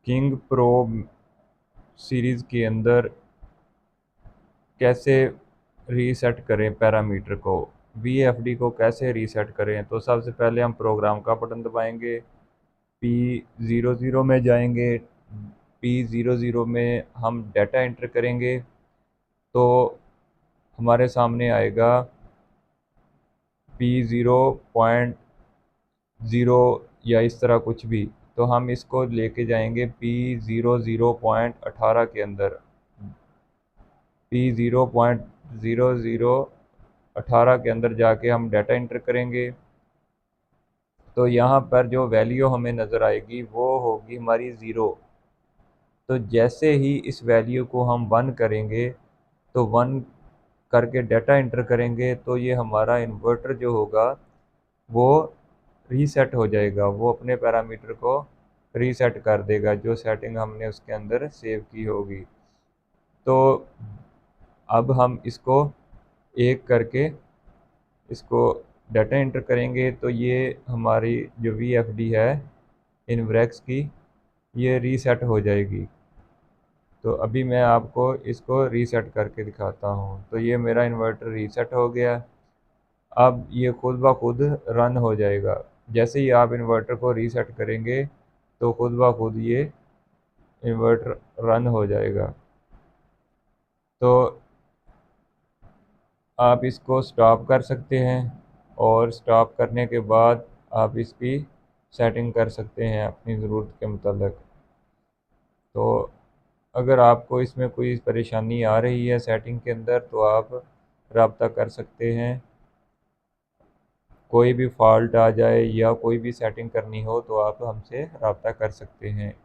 King pro series के अंदर कैसे रीसेट करें पैरामीटर को, वीएफडी को कैसे रीसेट करें। तो सबसे पहले हम प्रोग्राम का बटन दबाएंगे, P00 में जाएंगे। P00 में हम डाटा एंटर करेंगे तो हमारे सामने आएगा P0.0 या इस तरह कुछ भी। तो हम इसको लेके जाएंगे P00.18 के अंदर। P0.0018 के अंदर जाके हम डाटा एंटर करेंगे तो यहाँ पर जो वैल्यू हमें नज़र आएगी वो होगी हमारी ज़ीरो। तो जैसे ही इस वैल्यू को हम 1 करेंगे तो 1 करके डाटा एंटर करेंगे तो ये हमारा इन्वर्टर जो होगा वो रीसेट हो जाएगा, वो अपने पैरामीटर को रीसेट कर देगा जो सेटिंग हमने उसके अंदर सेव की होगी। तो अब हम इसको एक करके इसको डाटा एंटर करेंगे तो ये हमारी जो वीएफडी है इनवर्क्स की, ये रीसेट हो जाएगी। तो अभी मैं आपको इसको रीसेट करके दिखाता हूँ। तो ये मेरा इन्वर्टर रीसेट हो गया। अब ये खुद ब खुद रन हो जाएगा। जैसे ही आप इन्वर्टर को रीसेट करेंगे तो खुद ब खुद ये इन्वर्टर रन हो जाएगा। तो आप इसको स्टॉप कर सकते हैं और स्टॉप करने के बाद आप इसकी सेटिंग कर सकते हैं अपनी ज़रूरत के मुताबिक। तो अगर आपको इसमें कोई परेशानी आ रही है सेटिंग के अंदर तो आप रब्ता कर सकते हैं। कोई भी फॉल्ट आ जाए या कोई भी सेटिंग करनी हो तो आप हमसे रब्ता कर सकते हैं।